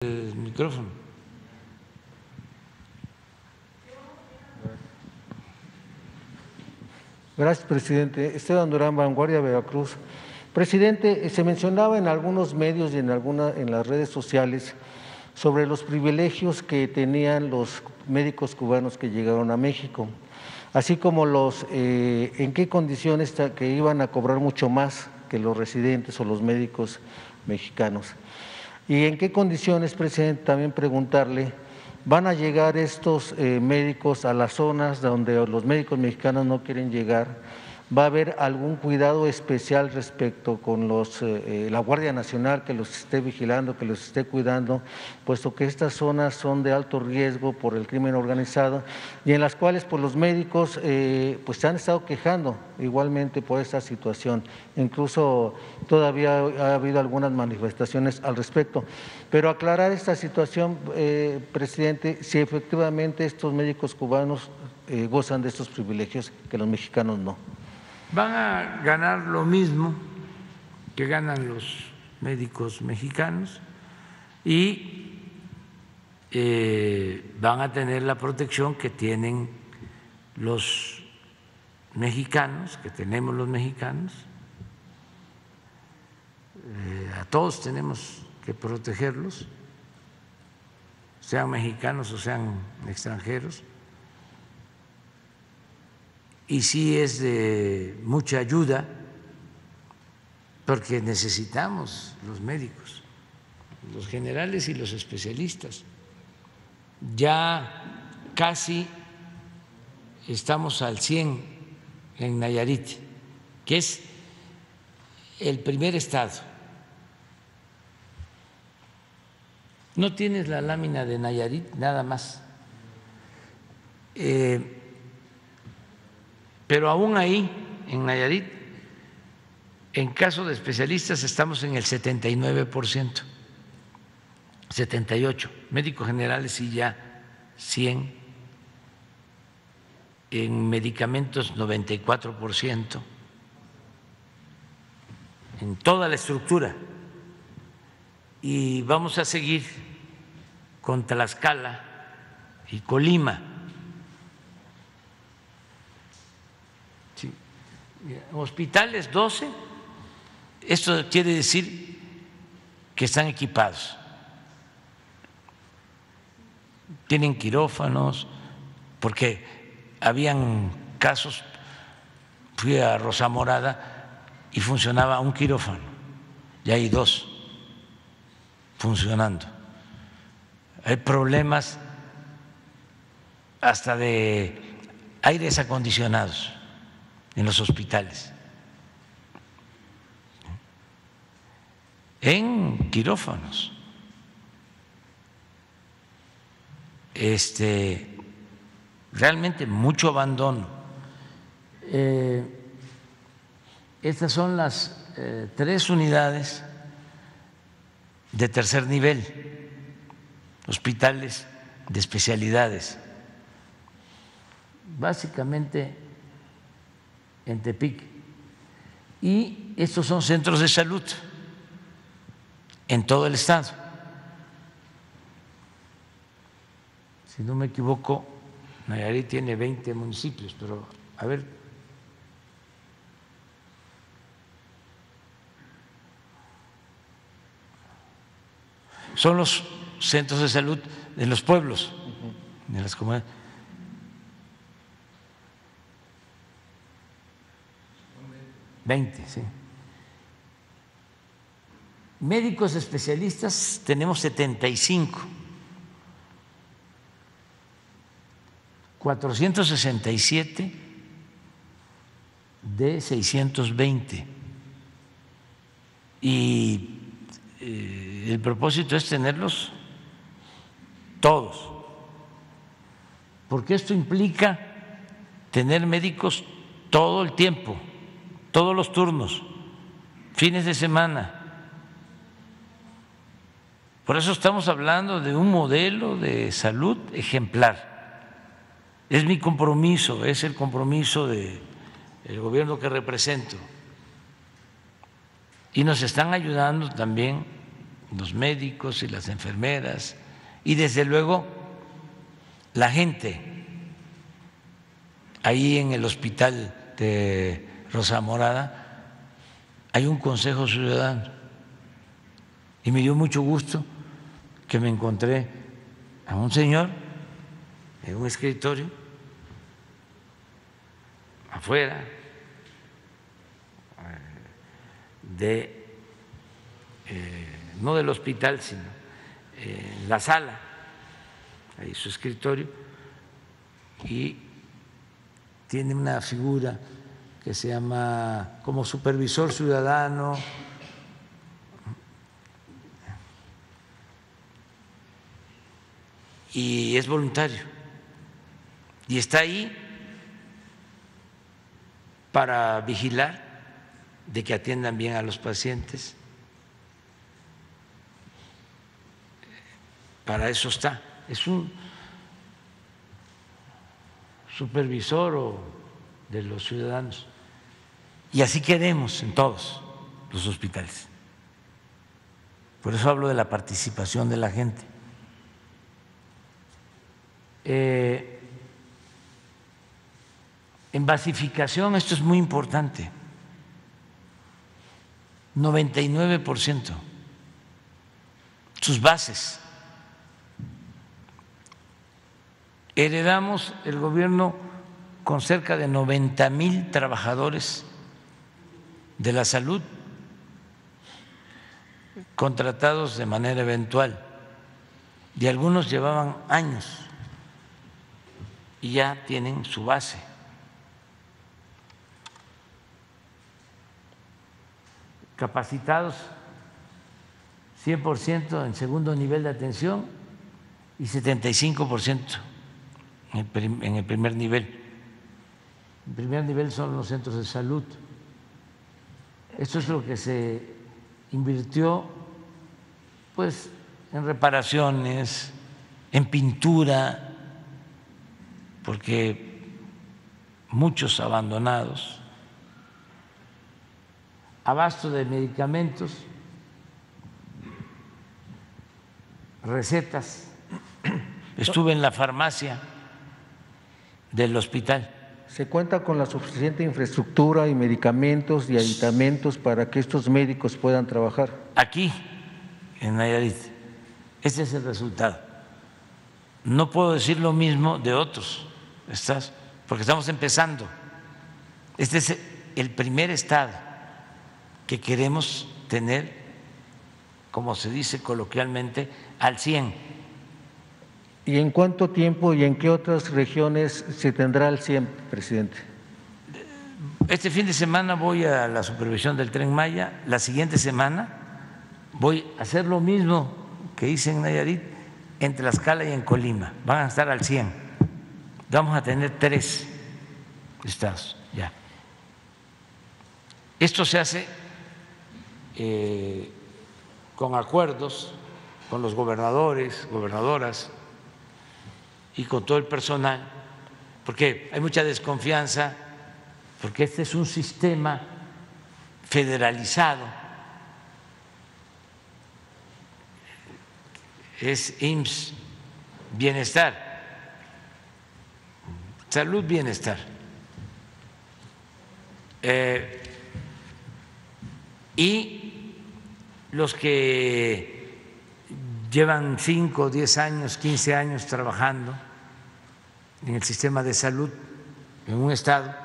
El micrófono. Gracias, presidente. Esteban Durán, Vanguardia, Veracruz. Presidente, se mencionaba en algunos medios y en las redes sociales sobre los privilegios que tenían los médicos cubanos que llegaron a México, así como en qué condiciones que iban a cobrar mucho más que los residentes o los médicos mexicanos. ¿Y en qué condiciones, presidente, también preguntarle, van a llegar estos médicos a las zonas donde los médicos mexicanos no quieren llegar? ¿Va a haber algún cuidado especial respecto con la Guardia Nacional que los esté vigilando, que los esté cuidando, puesto que estas zonas son de alto riesgo por el crimen organizado y en las cuales pues, los médicos pues, se han estado quejando igualmente por esta situación? Incluso todavía ha habido algunas manifestaciones al respecto. Pero aclarar esta situación, presidente, si efectivamente estos médicos cubanos gozan de estos privilegios que los mexicanos no. Van a ganar lo mismo que ganan los médicos mexicanos y van a tener la protección que tienen los mexicanos, que tenemos los mexicanos. A todos tenemos que protegerlos, sean mexicanos o sean extranjeros. Y sí es de mucha ayuda porque necesitamos los médicos, los generales y los especialistas. Ya casi estamos al 100 en Nayarit, que es el primer estado. No tienes la lámina de Nayarit, nada más. Pero aún ahí, en Nayarit, en caso de especialistas estamos en el 79%, 78%, médicos generales y ya 100%, en medicamentos 94%, en toda la estructura. Y vamos a seguir con Tlaxcala y Colima. Hospitales 12, esto quiere decir que están equipados, tienen quirófanos, porque habían casos, fui a Rosa Morada y funcionaba un quirófano, y hay 2 funcionando. Hay problemas hasta de aires acondicionados en los hospitales, en quirófanos. Realmente mucho abandono. Estas son las 3 unidades de tercer nivel, hospitales de especialidades, básicamente en Tepic, y estos son centros de salud en todo el estado. Si no me equivoco, Nayarit tiene 20 municipios, pero a ver. Son los centros de salud de los pueblos, de las comunidades. Sí. Médicos especialistas tenemos 75, 467 de 620, y el propósito es tenerlos todos, porque esto implica tener médicos todo el tiempo, todos los turnos, fines de semana. Por eso estamos hablando de un modelo de salud ejemplar. Es mi compromiso, es el compromiso del gobierno que represento. Y nos están ayudando también los médicos y las enfermeras y desde luego la gente. Ahí en el hospital de Rosa Morada hay un consejo ciudadano y me dio mucho gusto que me encontré a un señor en un escritorio afuera de no del hospital, sino en la sala, ahí su escritorio, y tiene una figura que se llama como supervisor ciudadano, y es voluntario, y está ahí para vigilar de que atiendan bien a los pacientes. Para eso está, es un supervisor de los ciudadanos. Y así queremos en todos los hospitales. Por eso hablo de la participación de la gente. En basificación, esto es muy importante, 99%, sus bases. Heredamos el gobierno con cerca de 90,000 trabajadores de la salud contratados de manera eventual, y algunos llevaban años y ya tienen su base. Capacitados 100% en segundo nivel de atención y 75% en el primer nivel. El primer nivel son los centros de salud. Esto es lo que se invirtió, pues, en reparaciones, en pintura, porque muchos abandonados, abasto de medicamentos, recetas. Estuve en la farmacia del hospital. ¿Se cuenta con la suficiente infraestructura y medicamentos y aditamentos para que estos médicos puedan trabajar? Aquí, en Nayarit, ese es el resultado. No puedo decir lo mismo de otros estados, porque estamos empezando. Este es el primer estado que queremos tener, como se dice coloquialmente, al 100. ¿Y en cuánto tiempo y en qué otras regiones se tendrá al 100, presidente? Este fin de semana voy a la supervisión del Tren Maya, la siguiente semana voy a hacer lo mismo que hice en Nayarit, en Tlaxcala y en Colima, van a estar al 100. Vamos a tener 3 estados ya. Esto se hace con acuerdos con los gobernadores, gobernadoras y con todo el personal, porque hay mucha desconfianza, porque este es un sistema federalizado, es IMSS, bienestar, salud, bienestar. Y los que llevan 5, 10 años, 15 años trabajando en el sistema de salud en un estado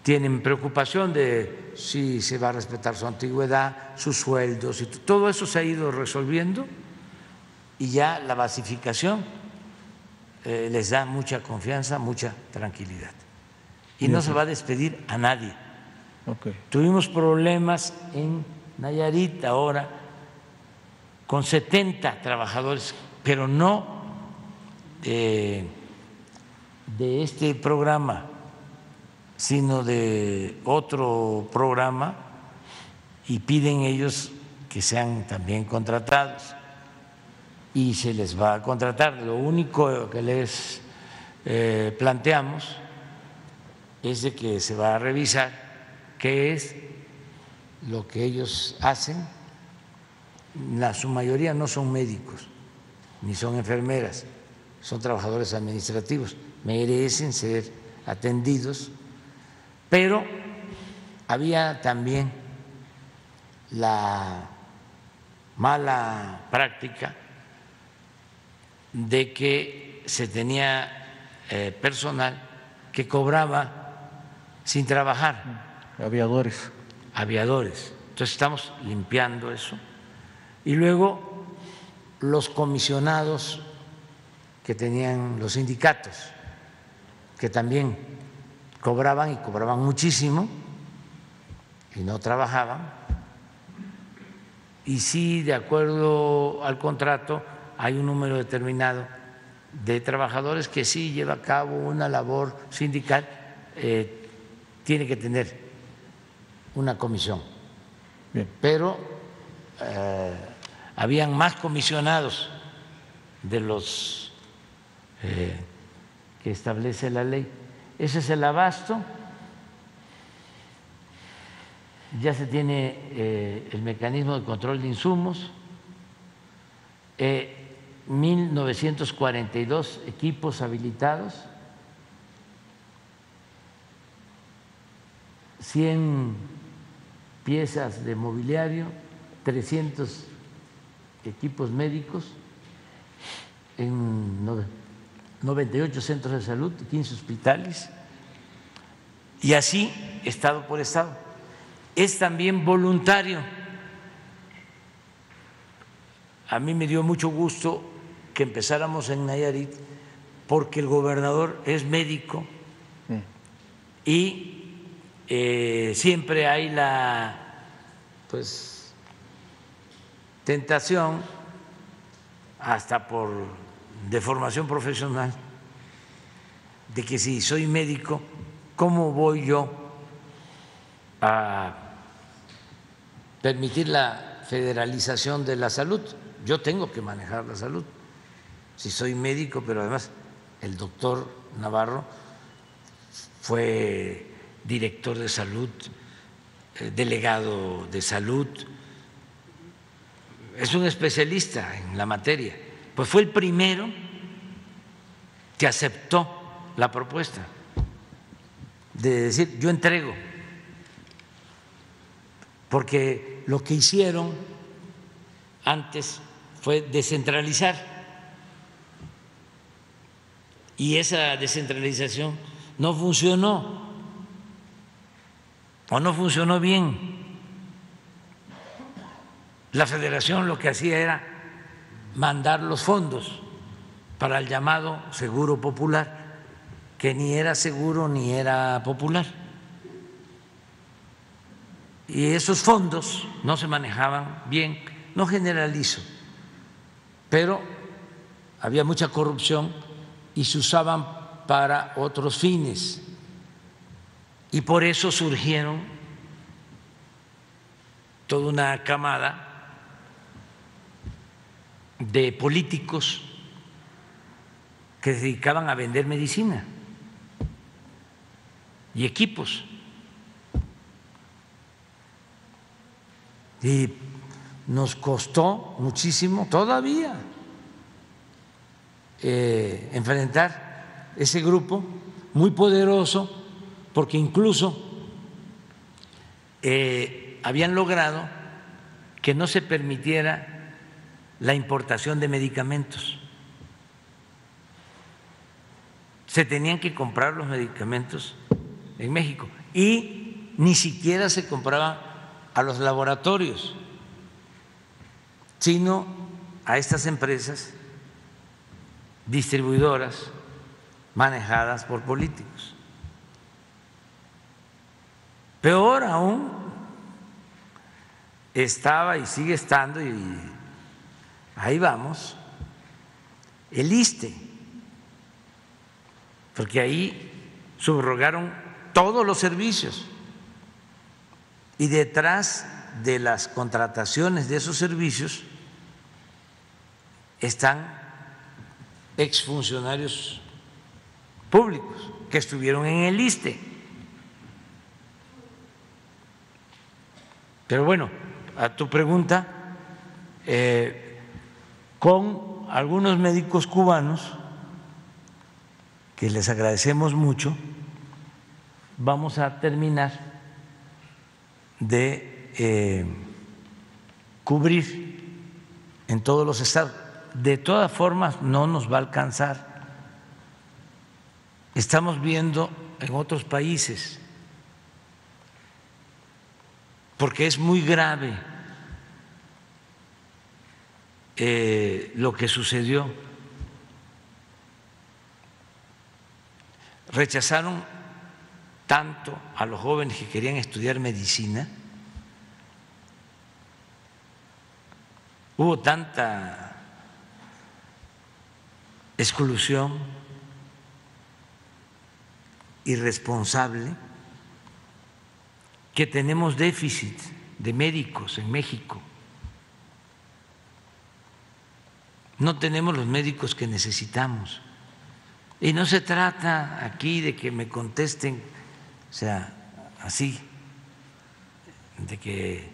tienen preocupación de si se va a respetar su antigüedad, sus sueldos, y todo eso se ha ido resolviendo, y ya la basificación les da mucha confianza, mucha tranquilidad, y no se va a despedir a nadie. Okay. Tuvimos problemas en Nayarit ahora con 70 trabajadores, pero no de este programa, sino de otro programa, y piden ellos que sean también contratados, y se les va a contratar. Lo único que les planteamos es de que se va a revisar qué es lo que ellos hacen su mayoría no son médicos ni son enfermeras, son trabajadores administrativos, merecen ser atendidos, pero había también la mala práctica de que se tenía personal que cobraba sin trabajar. Aviadores. Entonces estamos limpiando eso. Y luego los comisionados que tenían los sindicatos, que también cobraban y cobraban muchísimo y no trabajaban. Y sí, de acuerdo al contrato, hay un número determinado de trabajadores que sí lleva a cabo una labor sindical, tiene que tener una comisión. Bien. Pero habían más comisionados de los que establece la ley. Ese es el abasto. Ya se tiene el mecanismo de control de insumos, 1.942 equipos habilitados, 100 piezas de mobiliario, 300 equipos médicos en 98 centros de salud, 15 hospitales, y así estado por estado. Es también voluntario. A mí me dio mucho gusto que empezáramos en Nayarit porque el gobernador es médico y siempre hay la tentación, hasta por deformación profesional, de que si soy médico, ¿cómo voy yo a permitir la federalización de la salud? Yo tengo que manejar la salud, si soy médico, pero además el doctor Navarro fue director de salud, delegado de salud, es un especialista en la materia, pues fue el primero que aceptó la propuesta de decir yo entrego, porque lo que hicieron antes fue descentralizar y esa descentralización no funcionó o no funcionó bien. La federación lo que hacía era mandar los fondos para el llamado seguro popular, que ni era seguro ni era popular. Y esos fondos no se manejaban bien, no generalizo, pero había mucha corrupción y se usaban para otros fines. Y por eso surgieron toda una camada de políticos que se dedicaban a vender medicina y equipos. Y nos costó muchísimo todavía enfrentar ese grupo muy poderoso, porque incluso habían logrado que no se permitiera la importación de medicamentos. Se tenían que comprar los medicamentos en México y ni siquiera se compraban a los laboratorios, sino a estas empresas distribuidoras manejadas por políticos. Peor aún, estaba y sigue estando, y ahí vamos, el ISSSTE, porque ahí subrogaron todos los servicios y detrás de las contrataciones de esos servicios están exfuncionarios públicos que estuvieron en el ISSSTE. Pero bueno, a tu pregunta, con algunos médicos cubanos, que les agradecemos mucho, vamos a terminar de cubrir en todos los estados. De todas formas, no nos va a alcanzar. Estamos viendo en otros países, porque es muy grave lo que sucedió. Rechazaron tanto a los jóvenes que querían estudiar medicina, hubo tanta exclusión irresponsable que tenemos déficit de médicos en México. No tenemos los médicos que necesitamos. Y no se trata aquí de que me contesten, o sea, así, de que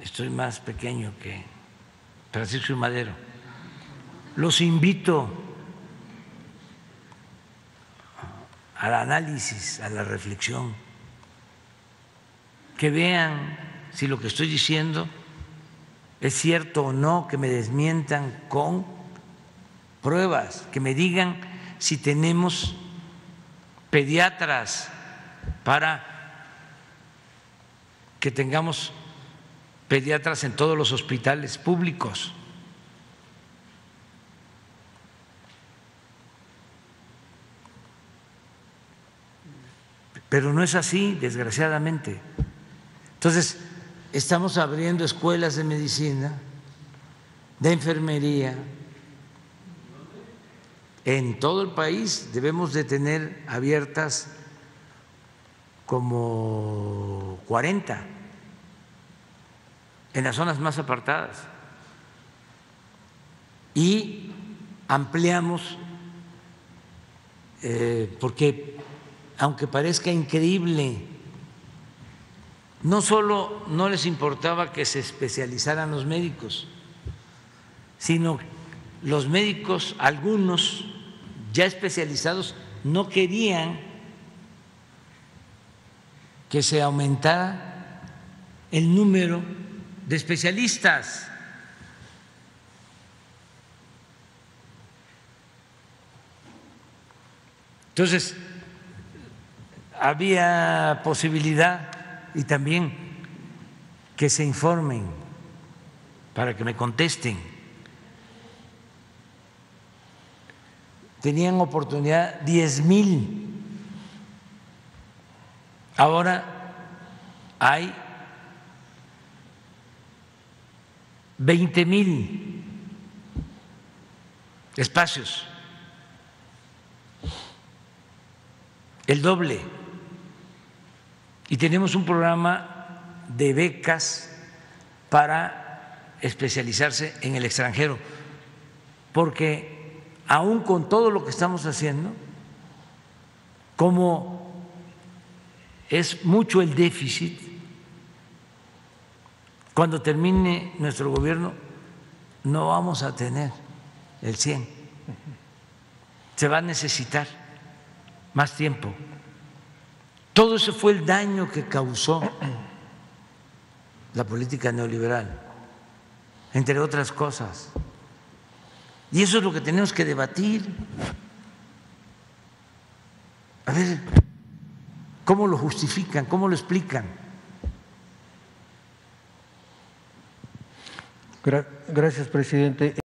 estoy más pequeño que Francisco y Madero. Los invito al análisis, a la reflexión, que vean si lo que estoy diciendo es cierto o no, que me desmientan con pruebas, que me digan si tenemos pediatras para que tengamos pediatras en todos los hospitales públicos. Pero no es así, desgraciadamente. Entonces, estamos abriendo escuelas de medicina, de enfermería. En todo el país debemos de tener abiertas como 40 en las zonas más apartadas. Y ampliamos, porque aunque parezca increíble, no solo no les importaba que se especializaran los médicos, sino los médicos, algunos ya especializados, no querían que se aumentara el número de especialistas. Entonces, había posibilidad, y también que se informen para que me contesten. Tenían oportunidad 10,000, ahora hay 20,000 espacios, el doble. Y tenemos un programa de becas para especializarse en el extranjero, porque aún con todo lo que estamos haciendo, como es mucho el déficit, cuando termine nuestro gobierno no vamos a tener el 100, se va a necesitar más tiempo. Todo eso fue el daño que causó la política neoliberal, entre otras cosas. Y eso es lo que tenemos que debatir. A ver, ¿cómo lo justifican? ¿Cómo lo explican? Gracias, presidente.